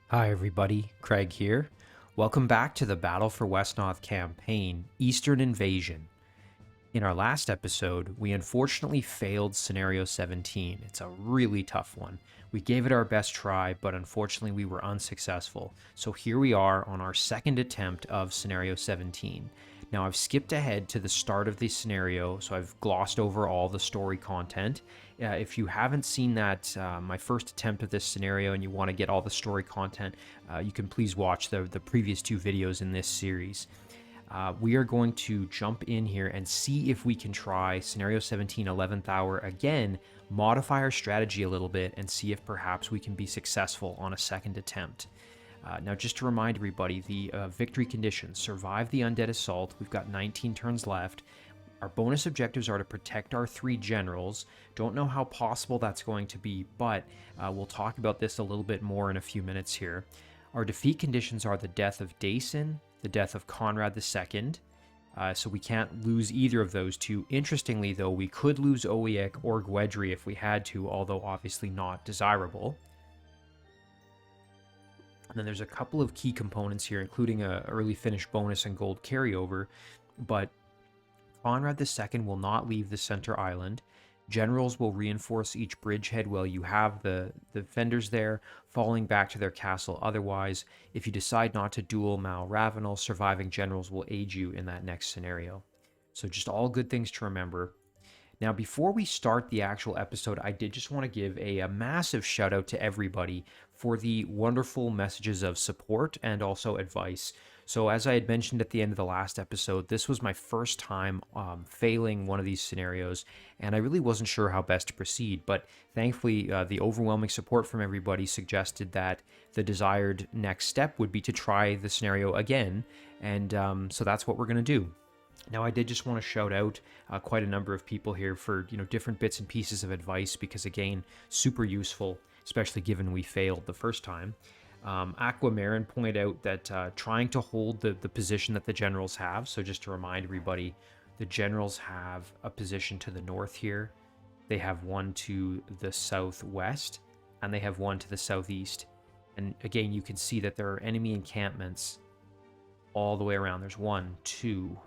Hi everybody, Craig here. Welcome back to the Battle for Wesnoth campaign, Eastern Invasion. In our last episode, we unfortunately failed Scenario 17. It's a really tough one. We gave it our best try, but unfortunately we were unsuccessful. So here we are on our second attempt of Scenario 17. Now I've skipped ahead to the start of the scenario, so I've glossed over all the story content. If you haven't seen that, my first attempt at this scenario, and you want to get all the story content, you can please watch the previous two videos in this series. We are going to jump in here and see if we can try Scenario 17 11th Hour again, modify our strategy a little bit, and see if perhaps we can be successful on a second attempt. Now, just to remind everybody, the victory conditions: survive the undead assault. We've got 19 turns left. Our bonus objectives are to protect our 3 generals. Don't know how possible that's going to be, but we'll talk about this a little bit more in a few minutes here. Our defeat conditions are the death of Dacyn, the death of Conrad II, so we can't lose either of those two. Interestingly, though, we could lose Owiek or Gweddry if we had to, although obviously not desirable. And then there's a couple of key components here, including a early finish bonus and gold carryover, but Conrad II will not leave the center island. Generals will reinforce each bridgehead while you have the defenders there, falling back to their castle. Otherwise, if you decide not to duel Mal Ravenel, surviving generals will aid you in that next scenario. So just all good things to remember. Now, before we start the actual episode, I did just want to give a massive shout out to everybody for the wonderful messages of support and also advice. So, as I had mentioned at the end of the last episode, this was my first time failing one of these scenarios, and I really wasn't sure how best to proceed. But thankfully, the overwhelming support from everybody suggested that the desired next step would be to try the scenario again, and so that's what we're going to do. Now, I did just want to shout out quite a number of people here for different bits and pieces of advice, because again, super useful, especially given we failed the first time. Aquamarin pointed out that trying to hold the position that the generals have. So just to remind everybody, the generals have a position to the north here. They have one to the southwest, and they have one to the southeast. And again, you can see that there are enemy encampments all the way around. There's 1, 2,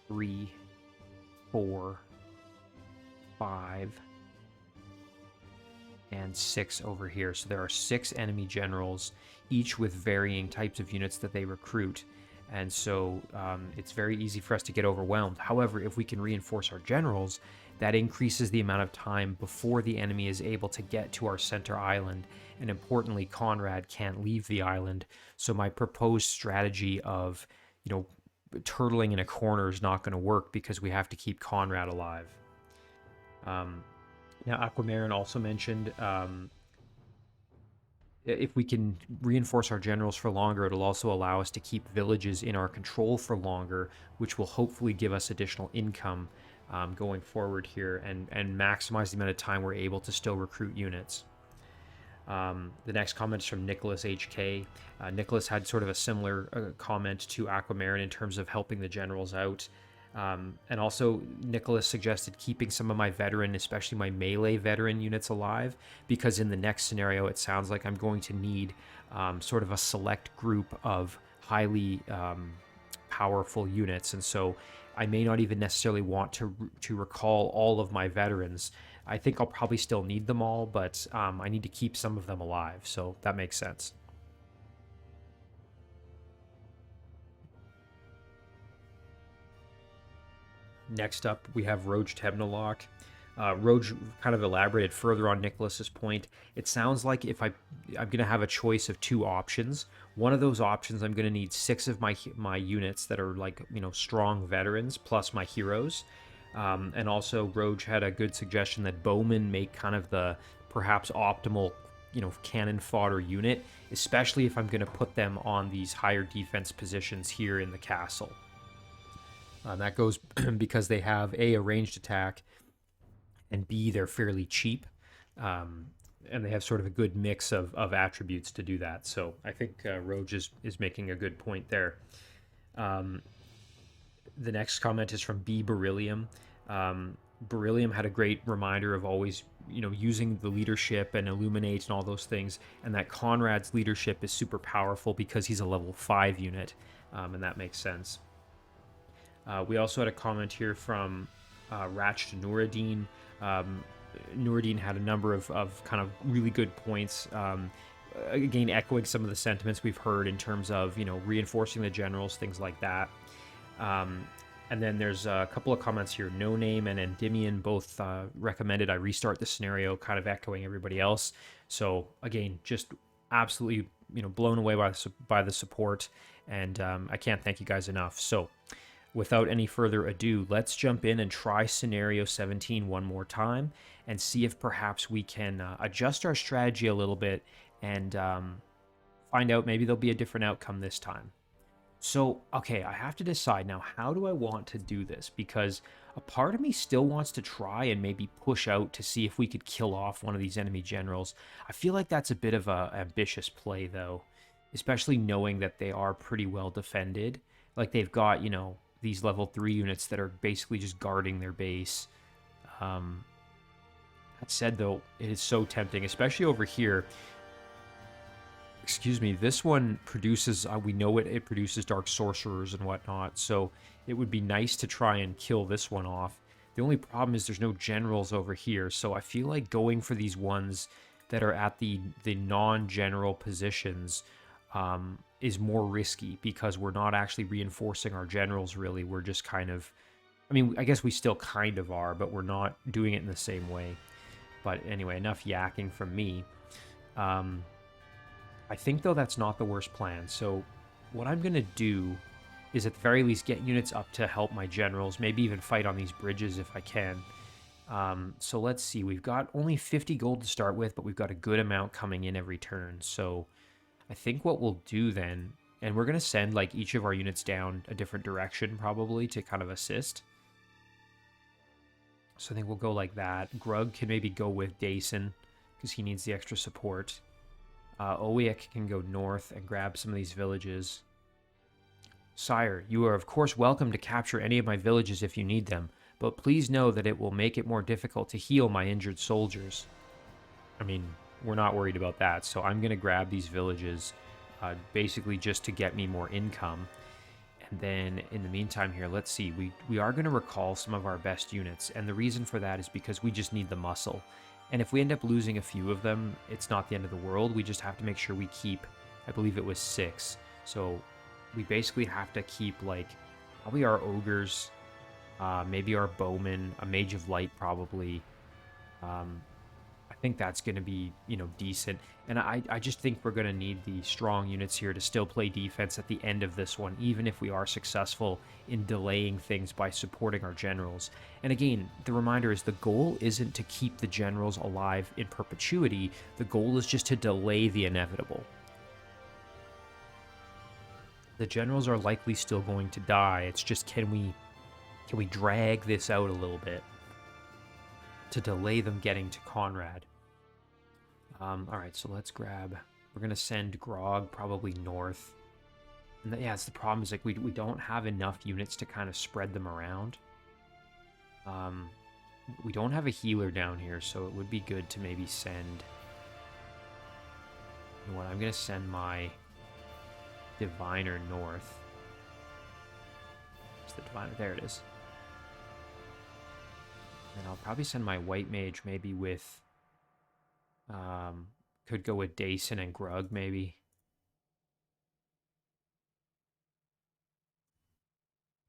3, 4, 5, and 6 over here. So there are 6 enemy generals, each with varying types of units that they recruit. And so it's very easy for us to get overwhelmed. However, if we can reinforce our generals, that increases the amount of time before the enemy is able to get to our center island. And importantly, Conrad can't leave the island. So my proposed strategy of, turtling in a corner is not going to work, because we have to keep Conrad alive. Now, Aquamarin also mentioned if we can reinforce our generals for longer, it'll also allow us to keep villages in our control for longer, which will hopefully give us additional income going forward here, and maximize the amount of time we're able to still recruit units. The next comment is from Nicholas HK. Nicholas had sort of a similar comment to Aquamarin in terms of helping the generals out. And also, Nicholas suggested keeping some of my veteran, especially my melee veteran units alive, because in the next scenario, it sounds like I'm going to need sort of a select group of highly powerful units. And so I may not even necessarily want to recall all of my veterans. I think I'll probably still need them all, but I need to keep some of them alive, so that makes sense. Next up, we have Roge Tebnolok. Roge kind of elaborated further on Nicholas's point. It sounds like if I'm going to have a choice of 2 options. One of those options, I'm going to need 6 of my units that are like strong veterans plus my heroes. And also, Roge had a good suggestion that bowmen make kind of the perhaps optimal cannon fodder unit, especially if I'm going to put them on these higher defense positions here in the castle. That goes because they have a ranged attack, and B, they're fairly cheap, and they have sort of a good mix of attributes to do that. So I think Roge is making a good point there. The next comment is from B Beryllium. Beryllium had a great reminder of always using the leadership and illuminate and all those things, and that Conrad's leadership is super powerful because he's a level 5 unit, and that makes sense. We also had a comment here from Ratch to Nuruddin. Nuruddin had a number of kind of really good points, again echoing some of the sentiments we've heard in terms of reinforcing the generals, things like that. And then there's a couple of comments here. No Name and Endymion both recommended I restart the scenario, kind of echoing everybody else. So again, just absolutely blown away by the support, and I can't thank you guys enough. So without any further ado, let's jump in and try scenario 17 one more time and see if perhaps we can adjust our strategy a little bit and find out maybe there'll be a different outcome this time. So, okay, I have to decide now, how do I want to do this? Because a part of me still wants to try and maybe push out to see if we could kill off one of these enemy generals. I feel like that's a bit of a ambitious play, though, especially knowing that they are pretty well defended. Like, they've got, these level 3 units that are basically just guarding their base. That said, though, it is so tempting, especially over here. Excuse me, this one produces, we know it produces Dark Sorcerers and whatnot, so it would be nice to try and kill this one off. The only problem is there's no generals over here, so I feel like going for these ones that are at the non-general positions is more risky, because we're not actually reinforcing our generals, really. We're just kind of, I mean, I guess we still kind of are, but we're not doing it in the same way. But anyway, enough yakking from me. I think, though, that's not the worst plan. So what I'm going to do is at the very least get units up to help my generals, maybe even fight on these bridges if I can. So let's see. We've got only 50 gold to start with, but we've got a good amount coming in every turn. So I think what we'll do then, and we're going to send like each of our units down a different direction probably to kind of assist. So I think we'll go like that. Grug can maybe go with Dacyn because he needs the extra support. Owiek can go north and grab some of these villages. Sire, you are of course welcome to capture any of my villages if you need them, but please know that it will make it more difficult to heal my injured soldiers. I mean, we're not worried about that, so I'm going to grab these villages basically just to get me more income. And then in the meantime here, let's see, we are going to recall some of our best units, and the reason for that is because we just need the muscle. And if we end up losing a few of them, it's not the end of the world. We just have to make sure we keep, I believe it was 6. So we basically have to keep, like, probably our ogres, maybe our bowmen, a mage of light probably. I think that's going to be, decent. And I just think we're going to need the strong units here to still play defense at the end of this one, even if we are successful in delaying things by supporting our generals. And again, the reminder is the goal isn't to keep the generals alive in perpetuity. The goal is just to delay the inevitable. The generals are likely still going to die. It's just, can we drag this out a little bit to delay them getting to Conrad? All right, so let's grab, we're going to send Grog probably north. And yeah, it's the problem is, like, we don't have enough units to kind of spread them around. We don't have a healer down here, so it would be good to maybe send, you know what, I'm going to send my Diviner north. It's the Diviner, there it is. And I'll probably send my White Mage maybe with, could go with Dacyn and Grug maybe.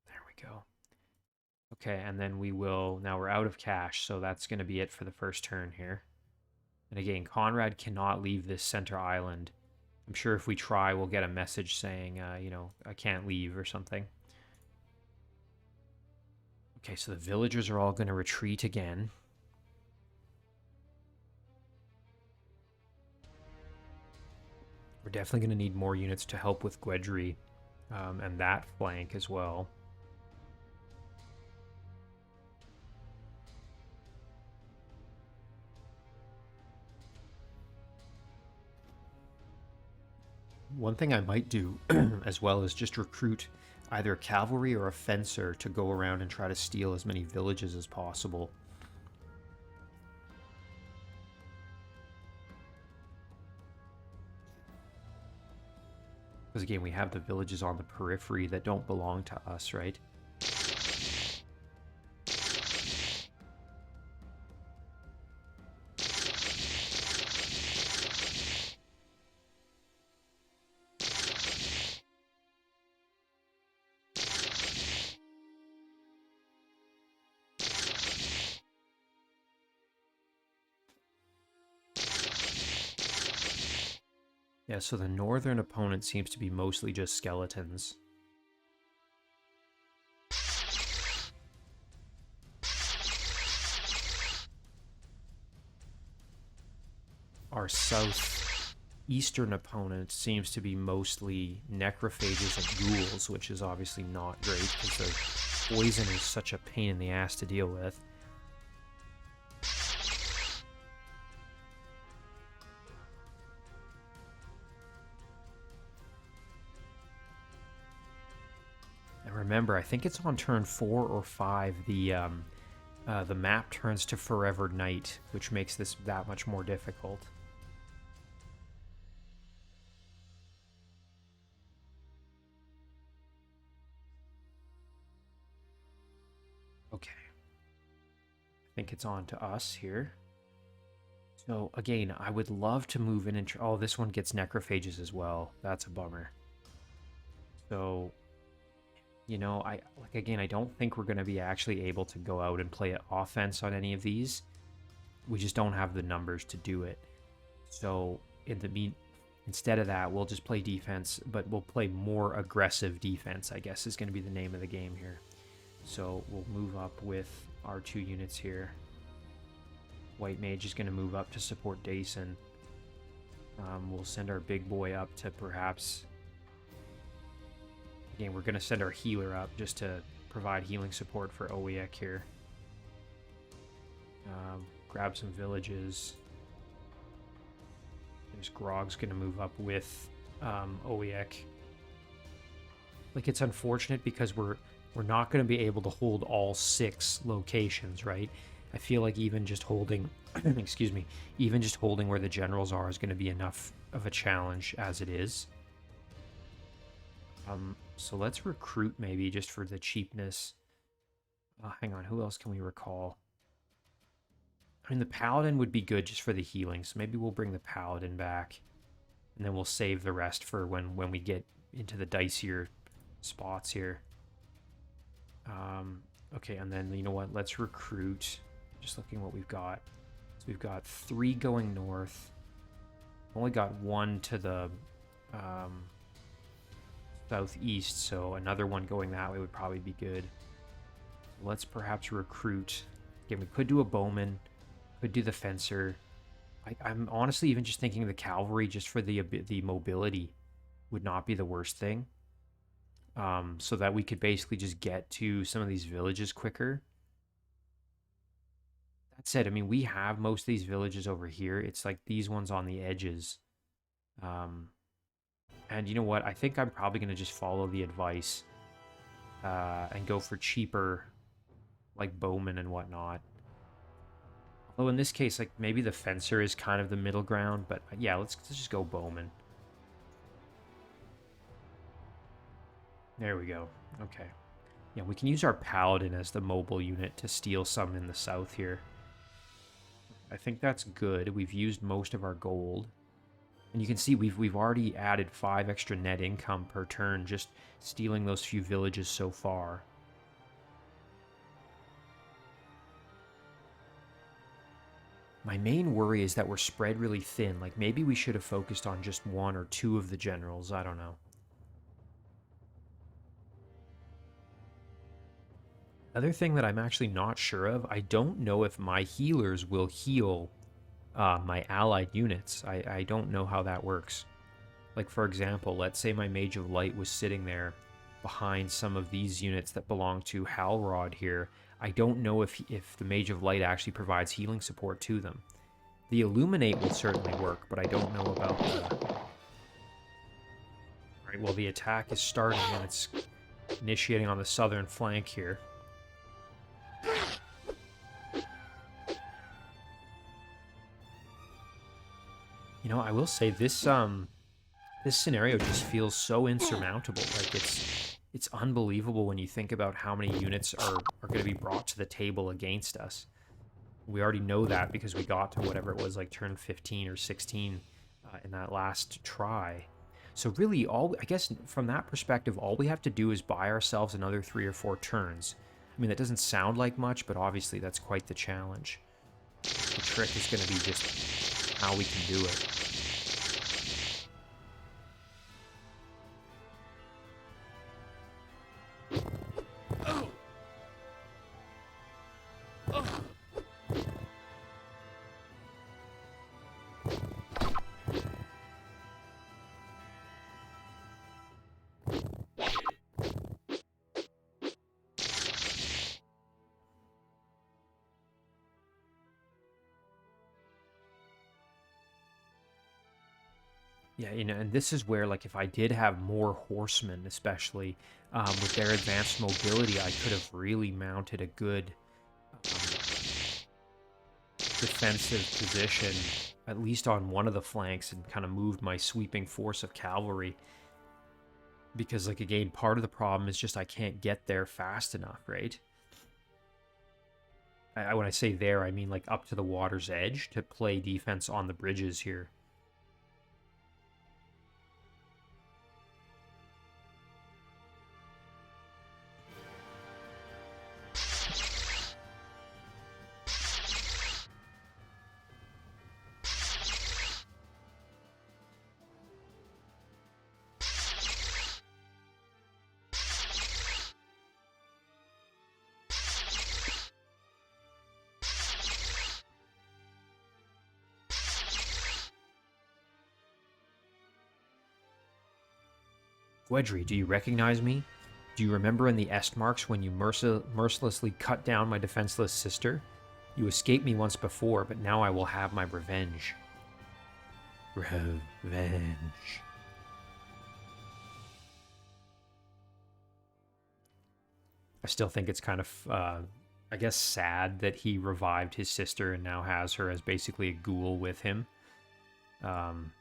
There we go. Okay, and then we will, now we're out of cash, so that's going to be it for the first turn here. And again, Conrad cannot leave this center island. I'm sure if we try, we'll get a message saying, I can't leave or something. Okay, so the villagers are all going to retreat again. We're definitely going to need more units to help with Gweddry and that flank as well. One thing I might do as well is just recruit either a cavalry or a fencer to go around and try to steal as many villages as possible. Because again, we have the villages on the periphery that don't belong to us, right? Yeah, so the northern opponent seems to be mostly just skeletons. Our southeastern opponent seems to be mostly necrophages and ghouls, which is obviously not great because the poison is such a pain in the ass to deal with. And remember, I think it's on turn 4 or 5, the map turns to forever night, which makes this that much more difficult. Okay. I think it's on to us here. So, again, I would love to move in and... Oh, this one gets necrophages as well. That's a bummer. So, you know, again, I don't think we're going to be actually able to go out and play offense on any of these. We just don't have the numbers to do it. So, instead of that, we'll just play defense, but we'll play more aggressive defense, I guess, is going to be the name of the game here. So we'll move up with our 2 units here. White Mage is going to move up to support Dacyn. We'll send our big boy up to perhaps... Again, we're going to send our healer up just to provide healing support for Owiek here. Grab some villages. There's Grog's going to move up with Owiek. Like, it's unfortunate because we're not going to be able to hold all 6 locations, right? I feel like even just holding, excuse me, even just holding where the generals are is going to be enough of a challenge as it is. So let's recruit maybe just for the cheapness. Hang on, who else can we recall? I mean, the Paladin would be good just for the healing, so maybe we'll bring the Paladin back. And then we'll save the rest for when we get into the dicier spots here. Okay, and then, you know what, let's recruit. Just looking what we've got. So we've got 3 going north. Only got 1 to the southeast, so another one going that way would probably be good. Let's perhaps recruit. Again, we could do a bowman, could do the fencer. I'm honestly even just thinking the cavalry just for the mobility would not be the worst thing. So that we could basically just get to some of these villages quicker. That said, I mean, we have most of these villages over here. It's like these ones on the edges. And you know what? I think I'm probably going to just follow the advice and go for cheaper, like bowmen and whatnot. Although in this case, like maybe the fencer is kind of the middle ground, but yeah, let's just go bowman. There we go. Okay. Yeah, we can use our paladin as the mobile unit to steal some in the south here. I think that's good. We've used most of our gold. And you can see we've already added 5 extra net income per turn just stealing those few villages so far. My main worry is that we're spread really thin. Like, maybe we should have focused on just 1 or 2 of the generals. I don't know. Other thing that I'm actually not sure of, I don't know if my healers will heal my allied units. I don't know how that works. Like, for example, let's say my Mage of Light was sitting there behind some of these units that belong to Halrod here. I don't know if the Mage of Light actually provides healing support to them. The Illuminate will certainly work, but I don't know about the... Alright, well, the attack is starting and it's initiating on the southern flank here. You know, I will say this This scenario just feels so insurmountable. Like, it's unbelievable when you think about how many units are going to be brought to the table against us. We already know that because we got to whatever it was, like turn 15 or 16 in that last try. So really, I guess from that perspective, all we have to do is buy ourselves another 3 or 4 turns. I mean, that doesn't sound like much, but obviously that's quite the challenge. The trick is going to be just how we can do it. Yeah, you know, and this is where, like, if I did have more horsemen, especially with their advanced mobility, I could have really mounted a good defensive position, at least on one of the flanks, and kind of moved my sweeping force of cavalry. Because, like, again, part of the problem is just I can't get there fast enough, right? When I say there, I mean, like, up to the water's edge to play defense on the bridges here. Gweddry, do you recognize me? Do you remember in the Estmarks when you mercilessly cut down my defenseless sister? You escaped me once before, but now I will have my revenge. Revenge. I still think it's kind of, I guess, sad that he revived his sister and now has her as basically a ghoul with him. And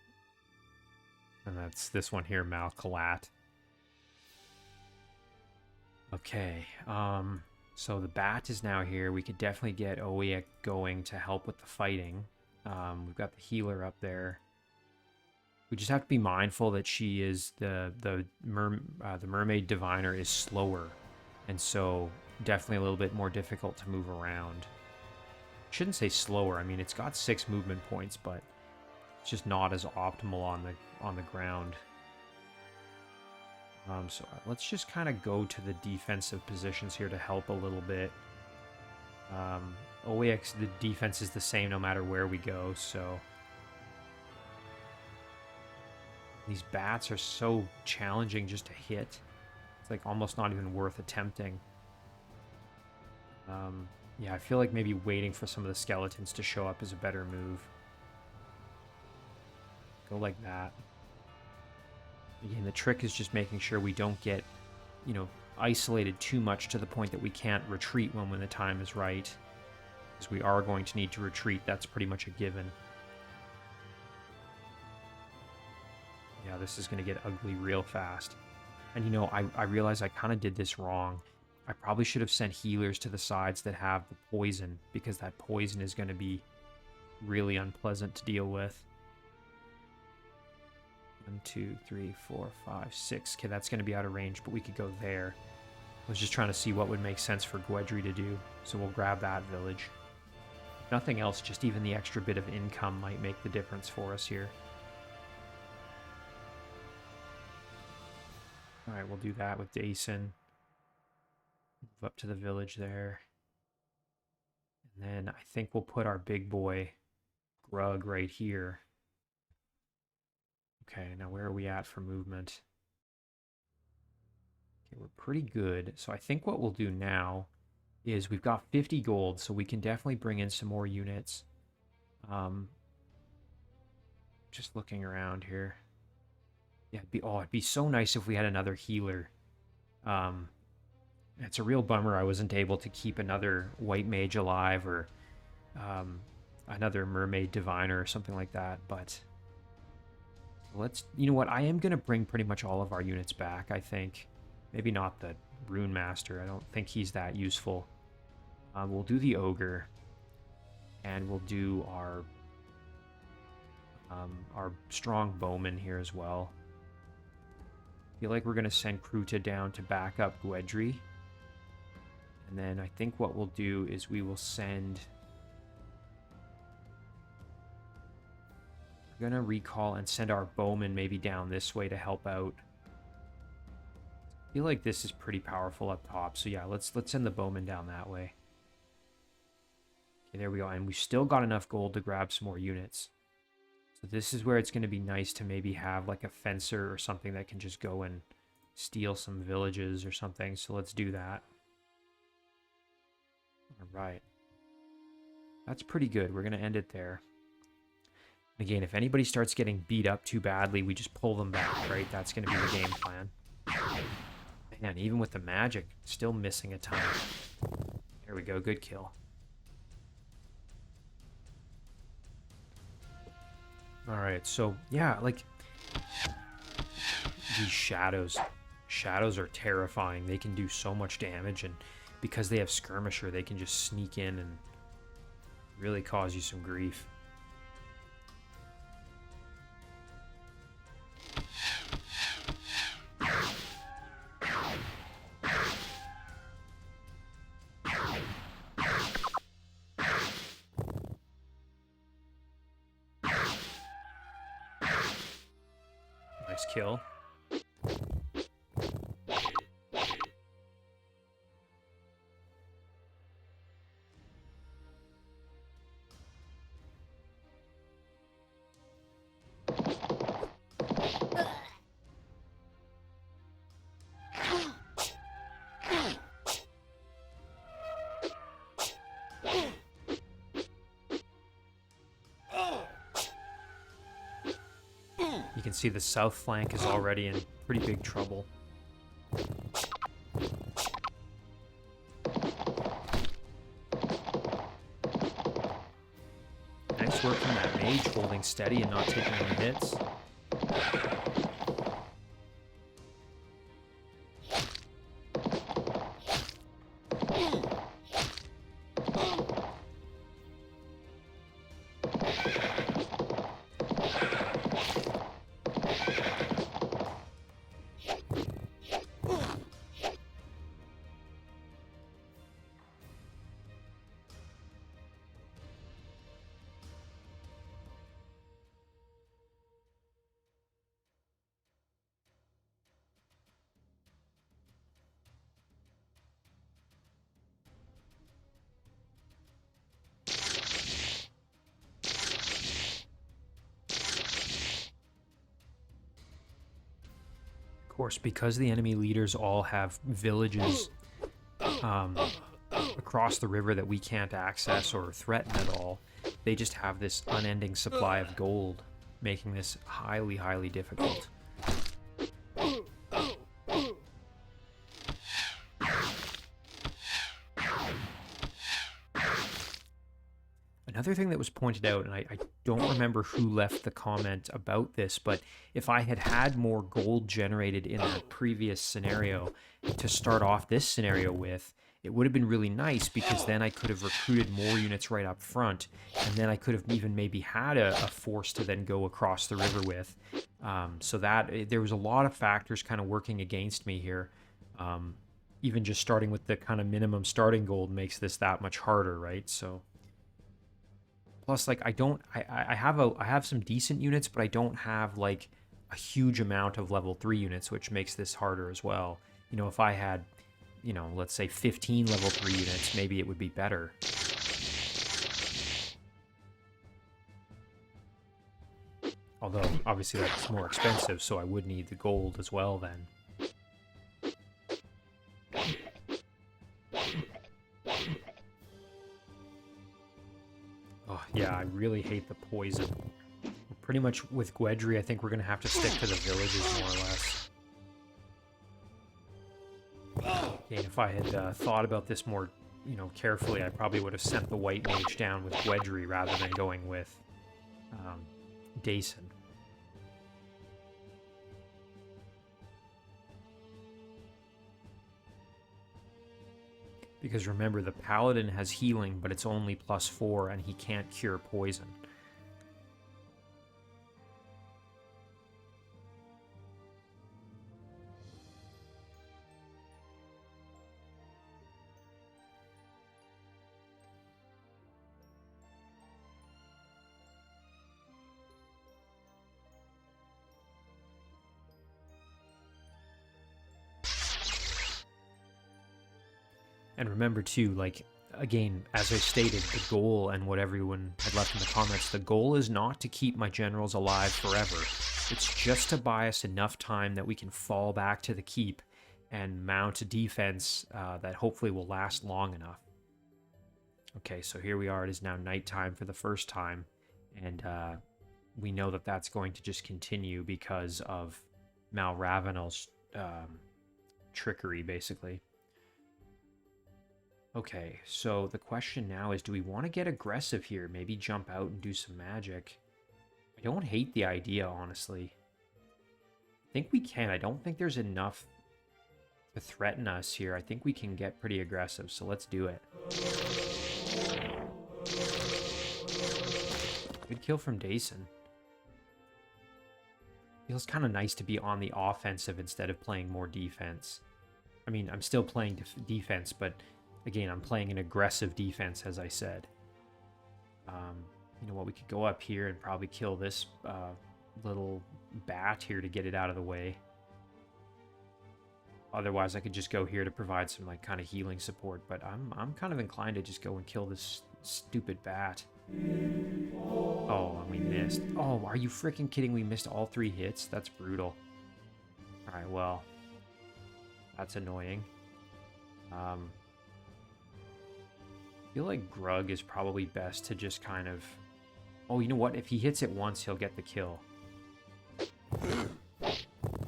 that's this one here, Mal-Kalat. Okay, so the bat is now here. We could definitely get Owiek going to help with the fighting. We've got the healer up there. We just have to be mindful that she is the mermaid diviner is slower, and so definitely a little bit more difficult to move around. Shouldn't say slower. I mean, it's got 6 movement points, but it's just not as optimal on the ground. So let's just kind of go to the defensive positions here to help a little bit. OAX, the defense is the same no matter where we go, so... These bats are so challenging just to hit. It's like almost not even worth attempting. Yeah, I feel like maybe waiting for some of the skeletons to show up is a better move. Go like that. Again, the trick is just making sure we don't get, you know, isolated too much to the point that we can't retreat when the time is right. Because we are going to need to retreat. That's pretty much a given. Yeah, this is going to get ugly real fast. And, you know, I realize I kind of did this wrong. I probably should have sent healers to the sides that have the poison, because that poison is going to be really unpleasant to deal with. 1, 2, 3, 4, 5, 6. Okay, that's going to be out of range, but we could go there. I was just trying to see what would make sense for Gweddry to do, so we'll grab that village. If nothing else, just even the extra bit of income might make the difference for us here. Alright, we'll do that with Dacyn. Move up to the village there. And then I think we'll put our big boy, Grug, right here. Okay, now where are we at for movement? Okay, we're pretty good. So I think what we'll do now is we've got 50 gold, so we can definitely bring in some more units. Just looking around here. Yeah, it'd be so nice if we had another healer. It's a real bummer I wasn't able to keep another white mage alive, or another mermaid diviner or something like that, but Let's, you know what, I am going to bring pretty much all of our units back, I think. Maybe not the Rune Master. I don't think he's that useful. We'll do the Ogre. And we'll do our strong bowman here as well. I feel like we're going to send Kruta down to back up Gweddry. And then I think what we'll do is we will send... We're going to recall and send our bowman maybe down this way to help out. I feel like this is pretty powerful up top. So yeah, let's send the bowman down that way. Okay, there we go. And we've still got enough gold to grab some more units. So this is where it's going to be nice to maybe have like a fencer or something that can just go and steal some villages or something. So let's do that. All right. That's pretty good. We're going to end it there. Again, if anybody starts getting beat up too badly, we just pull them back, right? That's going to be the game plan. Man, even with the magic, still missing a ton. There we go. Good kill. Alright, so, yeah, like, these shadows are terrifying. They can do so much damage, and because they have Skirmisher, they can just sneak in and really cause you some grief. Nice kill. You can see the south flank is already in pretty big trouble. Nice work from that mage, holding steady and not taking any hits. Of course, because the enemy leaders all have villages across the river that we can't access or threaten at all, they just have this unending supply of gold, making this highly, highly difficult. Another thing that was pointed out, and I don't remember who left the comment about this, but if I had had more gold generated in that previous scenario to start off this scenario with, it would have been really nice, because then I could have recruited more units right up front, and then I could have even maybe had a force to then go across the river with. So that there was a lot of factors kind of working against me here. Even just starting with the kind of minimum starting gold makes this that much harder, right? So... Plus, like, I have some decent units, but I don't have, like, a huge amount of level 3 units, which makes this harder as well. You know, if I had, you know, let's say 15 level 3 units, maybe it would be better. Although, obviously, that's more expensive, so I would need the gold as well then. Oh, yeah, I really hate the poison. Pretty much with Gweddry, I think we're going to have to stick to the villages more or less. Okay, and if I had thought about this more, you know, carefully, I probably would have sent the white mage down with Gweddry rather than going with Dacyn. Because remember, the paladin has healing, but it's only +4, and he can't cure poison. And remember too, like, again, as I stated, the goal, and what everyone had left in the comments, the goal is not to keep my generals alive forever. It's just to buy us enough time that we can fall back to the keep and mount a defense that hopefully will last long enough. Okay, so here we are. It is now nighttime for the first time, and we know that that's going to just continue because of Mal-Ravenel's trickery, basically. Okay, so the question now is, do we want to get aggressive here? Maybe jump out and do some magic. I don't hate the idea, honestly. I think we can. I don't think there's enough to threaten us here. I think we can get pretty aggressive, so let's do it. Good kill from Dacyn. Feels kind of nice to be on the offensive instead of playing more defense. I mean, I'm still playing defense, but again, I'm playing an aggressive defense, as I said. You know what? We could go up here and probably kill this little bat here to get it out of the way. Otherwise, I could just go here to provide some like kind of healing support. But I'm kind of inclined to just go and kill this stupid bat. Oh, and we missed. Oh, are you freaking kidding? We missed all 3 hits? That's brutal. All right, well, that's annoying. I feel like Grug is probably best to just kind of... Oh, you know what? If he hits it once, he'll get the kill.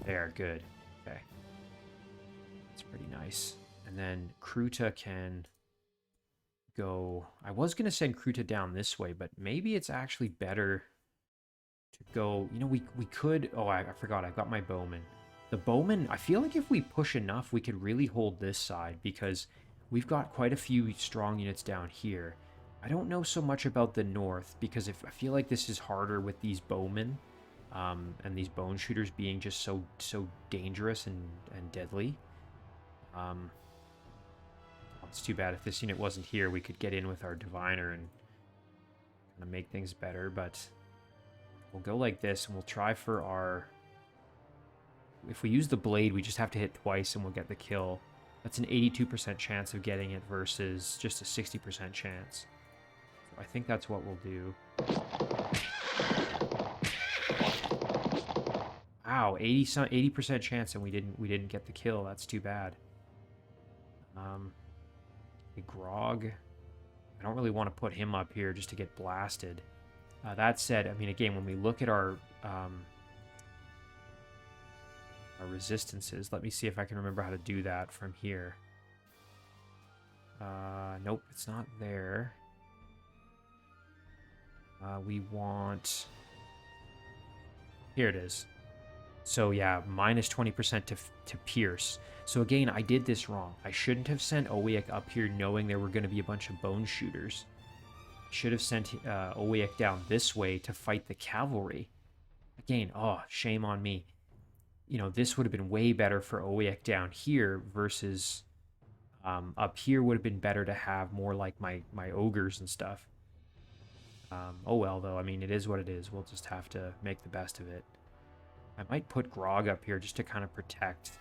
There, good. Okay. That's pretty nice. And then Kruta can go... I was going to send Kruta down this way, but maybe it's actually better to go... You know, we could... Oh, I forgot. I've got my bowman. The bowman, I feel like if we push enough, we could really hold this side, because we've got quite a few strong units down here. I don't know so much about the north, because I feel like this is harder with these bowmen, and these bone shooters being just so dangerous and deadly. It's too bad if this unit wasn't here. We could get in with our diviner and kind of make things better, but we'll go like this, and we'll try for our... If we use the blade, we just have to hit twice and we'll get the kill. That's an 82% chance of getting it versus just a 60% chance. So I think that's what we'll do. Wow, 80% chance, and we didn't get the kill. That's too bad. Grog. I don't really want to put him up here just to get blasted. That said, I mean, again, when we look at our resistances, let me see if I can remember how to do that from here. Nope, it's not there. We want... Here it is. So yeah, minus 20% to pierce. So again, I did this wrong. I shouldn't have sent Owiek up here knowing there were going to be a bunch of bone shooters. I should have sent Owiek down this way to fight the cavalry. Again, oh, shame on me. You know, this would have been way better for Owiek down here versus up here would have been better to have more like my ogres and stuff. Oh well, though. I mean, it is what it is. We'll just have to make the best of it. I might put Grog up here just to kind of protect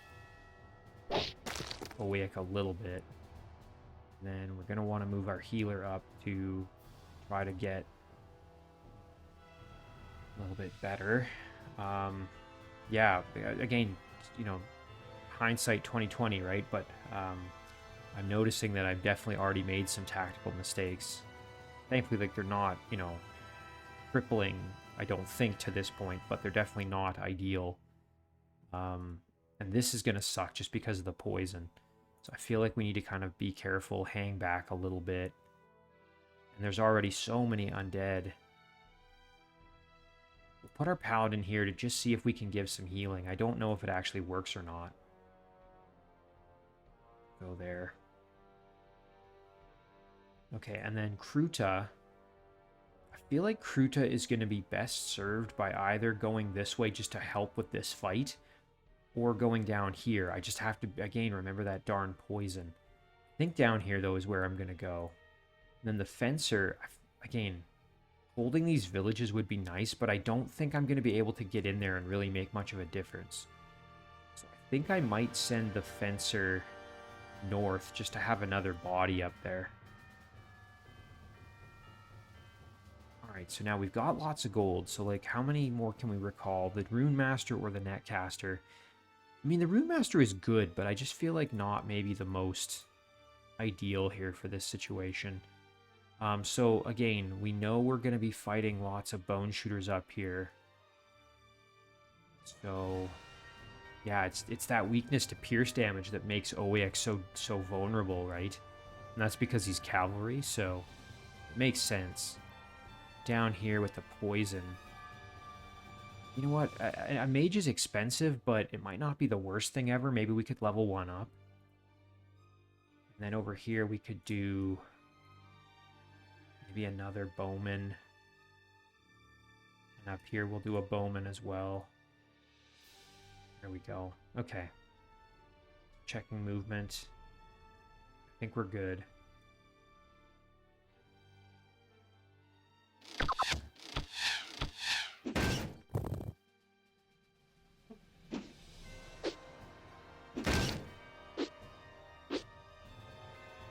Owiek a little bit. And then we're going to want to move our healer up to try to get a little bit better. Yeah, again, you know, hindsight 2020, right? But I'm noticing that I've definitely already made some tactical mistakes. Thankfully, like, they're not, you know, crippling, I don't think, to this point, but they're definitely not ideal. And this is going to suck just because of the poison. So I feel like we need to kind of be careful, hang back a little bit. And there's already so many undead. We'll put our paladin here to just see if we can give some healing. I don't know if it actually works or not. Go there. Okay, and then Kruta. I feel like Kruta is going to be best served by either going this way just to help with this fight, or going down here. I just have to, again, remember that darn poison. I think down here, though, is where I'm going to go. And then the Fencer, again, holding these villages would be nice, but I don't think I'm going to be able to get in there and really make much of a difference. So I think I might send the Fencer north just to have another body up there. Alright, so now we've got lots of gold. So, like, how many more can we recall? The Rune Master or the Netcaster? I mean, the Rune Master is good, but I just feel like not maybe the most ideal here for this situation. So, again, we know we're going to be fighting lots of bone shooters up here. So, yeah, it's that weakness to pierce damage that makes OEX so vulnerable, right? And that's because he's cavalry, so it makes sense. Down here with the poison. You know what? A mage is expensive, but it might not be the worst thing ever. Maybe we could level one up. And then over here we could do maybe another bowman. And up here we'll do a bowman as well. There we go. Okay. Checking movement. I think we're good.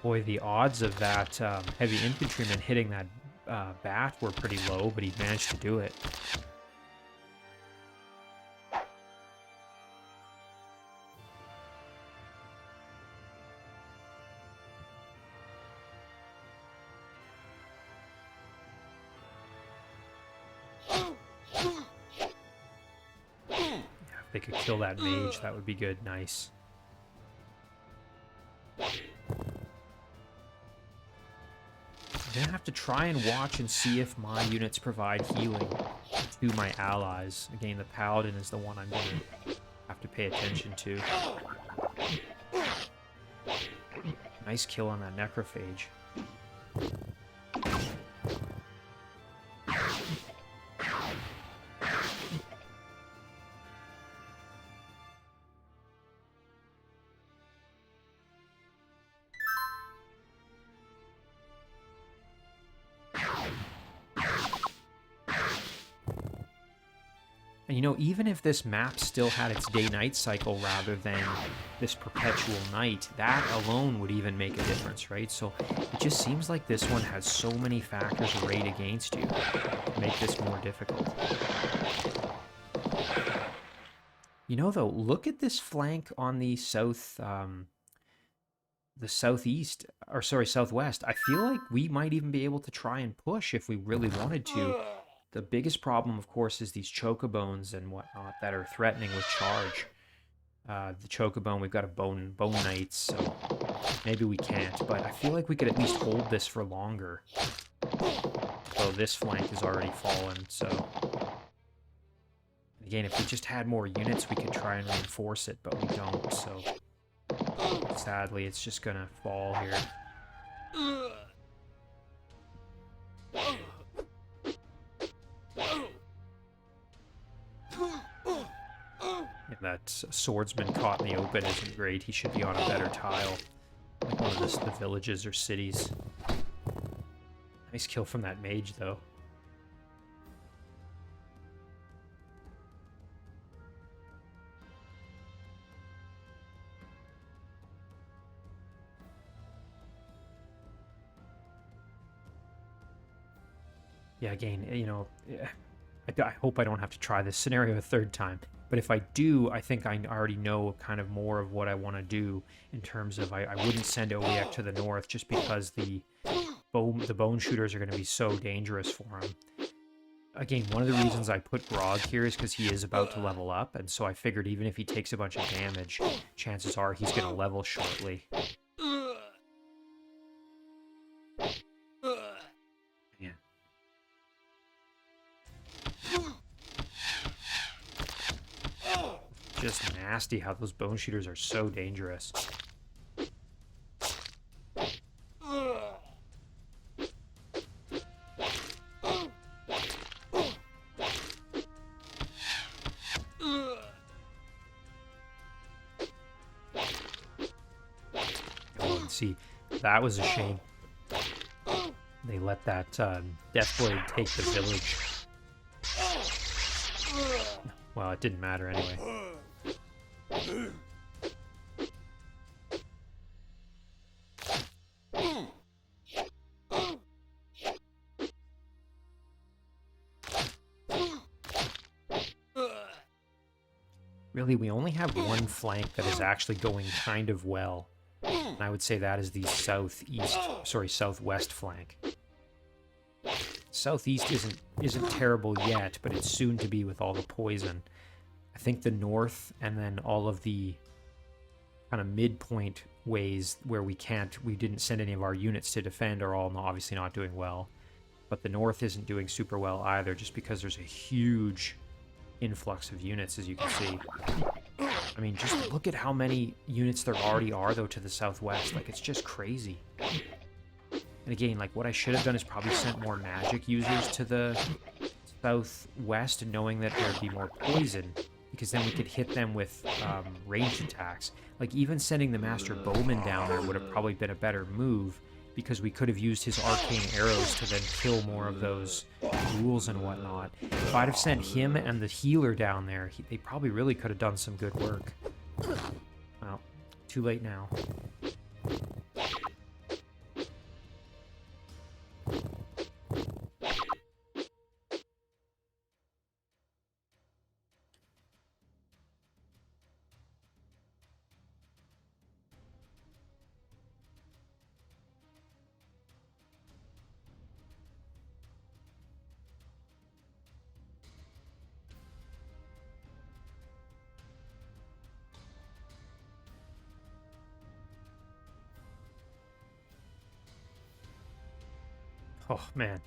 Boy, the odds of that heavy infantryman hitting that bat were pretty low, but he managed to do it. Yeah, if they could kill that mage, that would be good. Nice. I'm gonna have to try and watch and see if my units provide healing to my allies. Again, the paladin is the one I'm gonna have to pay attention to. Nice kill on that necrophage. And you know, even if this map still had its day-night cycle rather than this perpetual night, that alone would even make a difference, right? So it just seems like this one has so many factors arrayed against you to make this more difficult. You know, though, look at this flank on the south, the southeast, or sorry, southwest. I feel like we might even be able to try and push if we really wanted to. The biggest problem, of course, is these chocobones and whatnot that are threatening with charge. The chocobone, we've got a bone knights, so maybe we can't. But I feel like we could at least hold this for longer. So this flank is already fallen, so... Again, if we just had more units, we could try and reinforce it, but we don't, so... Sadly, it's just gonna fall here. And that swordsman caught in the open isn't great. He should be on a better tile. Like one of the villages or cities. Nice kill from that mage, though. Yeah, again, you know, I hope I don't have to try this scenario a third time. But if I do, I think I already know kind of more of what I want to do in terms of I wouldn't send OEX to the north just because the bone shooters are going to be so dangerous for him. Again, one of the reasons I put Grog here is because he is about to level up, and so I figured even if he takes a bunch of damage, chances are he's going to level shortly. Man. Just nasty how those bone shooters are so dangerous. See, that was a shame. They let that Deathblade take the village. Well, it didn't matter anyway. Really, we only have one flank that is actually going kind of well. And I would say that is the southwest flank. Southeast isn't terrible yet, but it's soon to be with all the poison. I think the north and then all of the kind of midpoint ways where we didn't send any of our units to defend are all obviously not doing well. But the north isn't doing super well either, just because there's a huge influx of units, as you can see. I mean, just look at how many units there already are, though, to the southwest. Like, it's just crazy. And again, like, what I should have done is probably sent more magic users to the southwest, knowing that there'd be more poison, because then we could hit them with ranged attacks. Like, even sending the Master Bowman down there would have probably been a better move, because we could have used his arcane arrows to then kill more of those ghouls and whatnot. If I'd have sent him and the healer down there, they probably really could have done some good work. Well, too late now. Oh, man.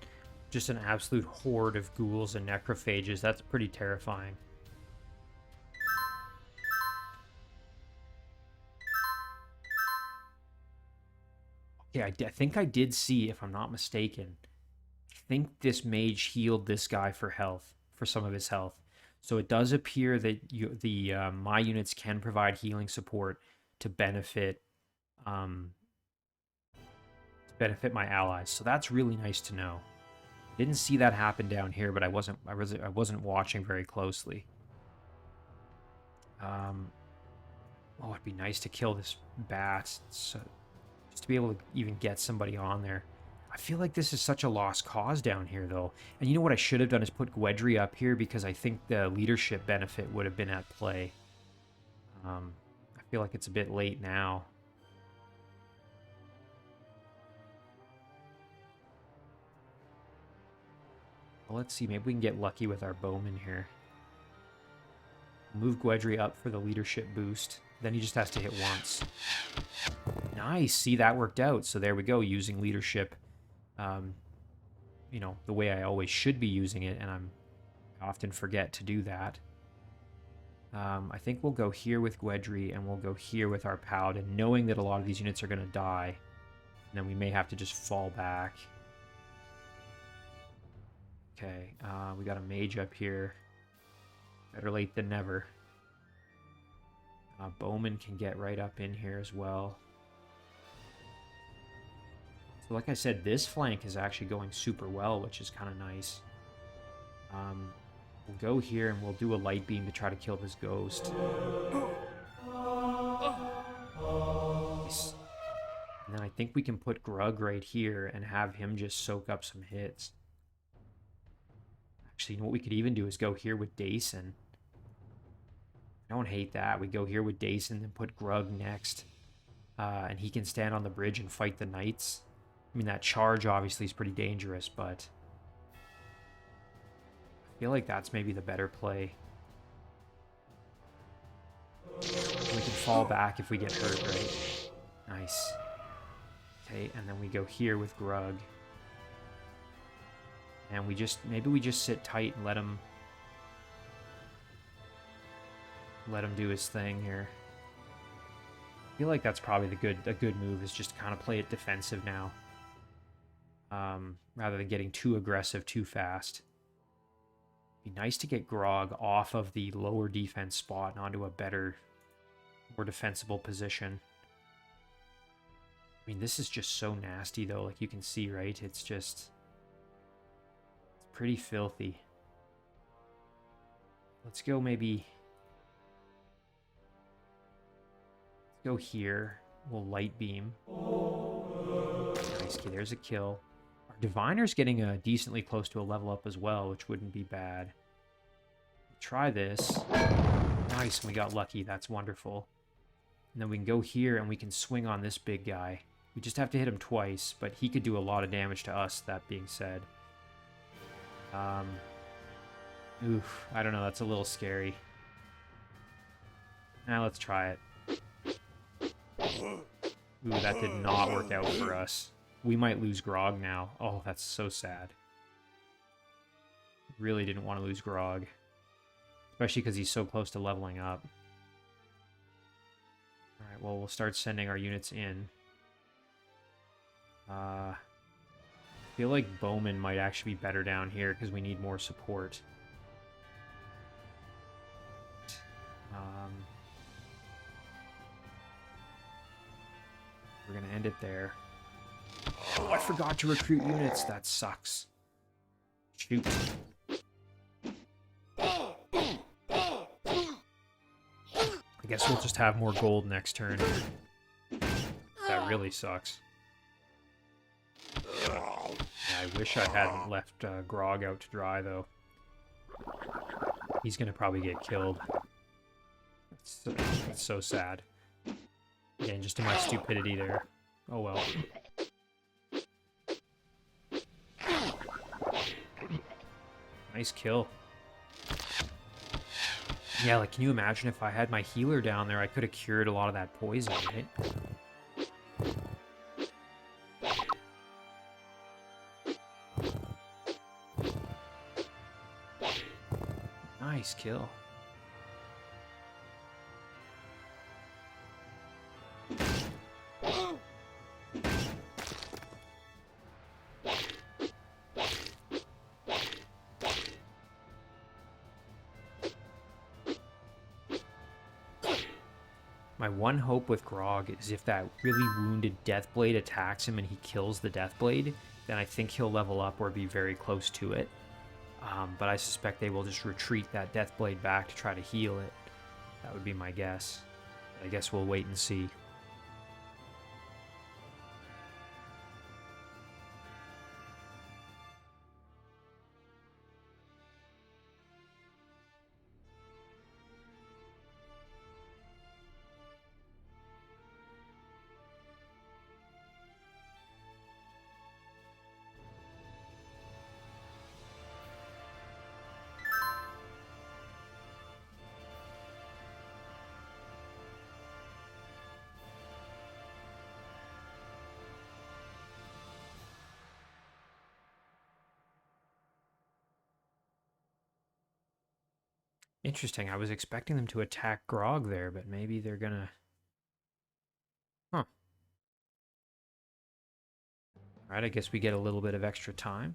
Just an absolute horde of ghouls and necrophages. That's pretty terrifying. Yeah, I think I did see, if I'm not mistaken, I think this mage healed this guy for health, for some of his health. So it does appear that my units can provide healing support to benefit my allies. So that's really nice to know. Didn't see that happen down here, but I wasn't watching very closely. Oh, it'd be nice to kill this bat, so just to be able to even get somebody on there. I feel like this is such a lost cause down here, though. And you know what I should have done is put Gweddry up here, because I think the leadership benefit would have been at play. I feel like it's a bit late now. Well, let's see. Maybe we can get lucky with our bowman here. Move Gweddry up for the leadership boost. Then he just has to hit once. Nice. See, that worked out. So there we go, using leadership, you know, the way I always should be using it, and I often forget to do that. I think we'll go here with Gweddry, and we'll go here with our paladin, knowing that a lot of these units are going to die. And then we may have to just fall back. Okay, we got a mage up here. Better late than never. Bowman can get right up in here as well. So like I said, this flank is actually going super well, which is kind of nice. We'll go here and we'll do a light beam to try to kill this ghost. Nice. And then I think we can put Grug right here and have him just soak up some hits. Actually, you know what we could even do is go here with Dacyn. I don't hate that. We go here with Dacyn and put Grug next. And he can stand on the bridge and fight the knights. I mean, that charge obviously is pretty dangerous, but I feel like that's maybe the better play. We can fall back if we get hurt, right? Nice. Okay, and then we go here with Grug. And maybe we just sit tight and let him do his thing here. I feel like that's probably a good move, is just kind of play it defensive now. Rather than getting too aggressive too fast. Be nice to get Grog off of the lower defense spot and onto a better, more defensible position. I mean, this is just so nasty, though. Like, you can see, right? It's just... It's pretty filthy. Let's go maybe... Let's go here. We'll light beam. Nice, okay, there's a kill. Our Diviner's getting decently close to a level up as well, which wouldn't be bad. Try this. Nice, we got lucky. That's wonderful. And then we can go here and we can swing on this big guy. We just have to hit him twice, but he could do a lot of damage to us, that being said. Oof, I don't know, that's a little scary. Now let's try it. Ooh, that did not work out for us. We might lose Grog now. Oh, that's so sad. Really didn't want to lose Grog. Especially because he's so close to leveling up. Alright, well, we'll start sending our units in. I feel like Bowman might actually be better down here because we need more support. We're going to end it there. Oh, I forgot to recruit units. That sucks. Shoot. I guess we'll just have more gold next turn. That really sucks. Yeah, I wish I hadn't left Grog out to dry, though. He's going to probably get killed. It's so sad. Again, just in my stupidity there. Oh well. Nice kill. Yeah, like, can you imagine if I had my healer down there, I could have cured a lot of that poison, right? Nice kill. My one hope with Grog is if that really wounded Deathblade attacks him and he kills the Deathblade, then I think he'll level up or be very close to it. But I suspect they will just retreat that Deathblade back to try to heal it. That would be my guess. But I guess we'll wait and see. Interesting. I was expecting them to attack Grog there, but maybe they're gonna... Huh. Alright, I guess we get a little bit of extra time.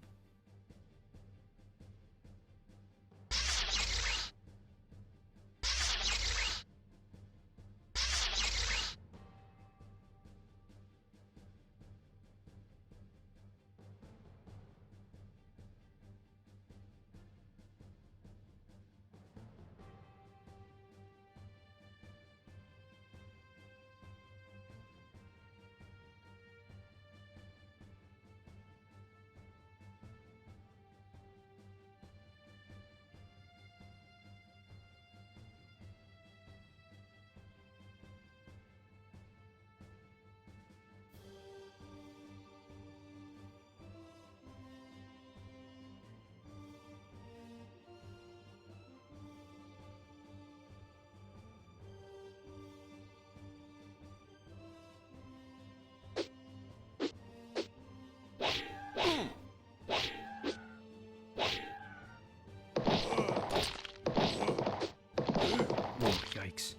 Yikes.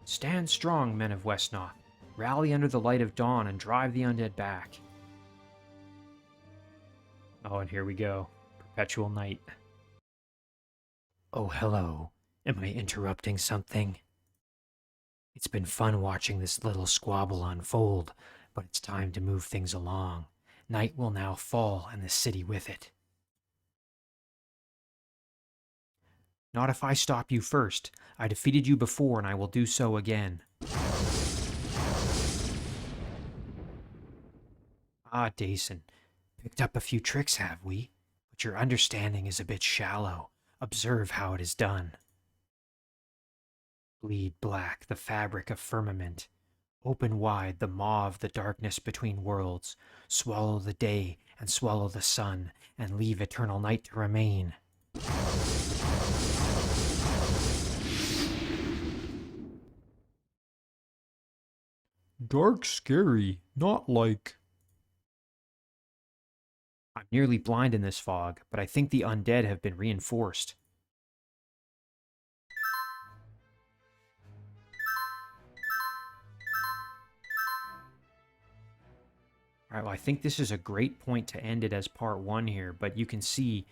Stand strong, men of Wesnoth. Rally under the light of dawn and drive the undead back. Oh, and here we go. Perpetual night. Oh, hello. Am I interrupting something? It's been fun watching this little squabble unfold, but it's time to move things along. Night will now fall, and the city with it. Not if I stop you first. I defeated you before, and I will do so again. Ah, Dacyn, picked up a few tricks, have we? But your understanding is a bit shallow. Observe how it is done. Bleed black the fabric of firmament. Open wide the maw of the darkness between worlds. Swallow the day and swallow the sun, and leave eternal night to remain. Dark scary, not like... I'm nearly blind in this fog, but I think the undead have been reinforced. All right, well, I think this is a great point to end it as part 1 here, but you can see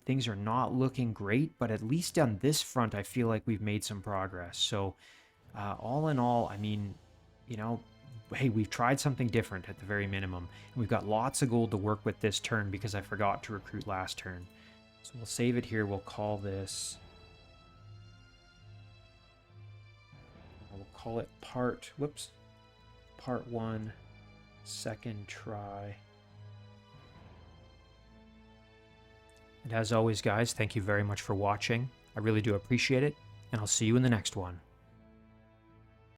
things are not looking great, but at least on this front, I feel like we've made some progress. So all in all, I mean, you know, hey, we've tried something different at the very minimum. And we've got lots of gold to work with this turn because I forgot to recruit last turn. So we'll save it here. We'll call this... We'll call it part 1, second try. And as always, guys, thank you very much for watching. I really do appreciate it, and I'll see you in the next one.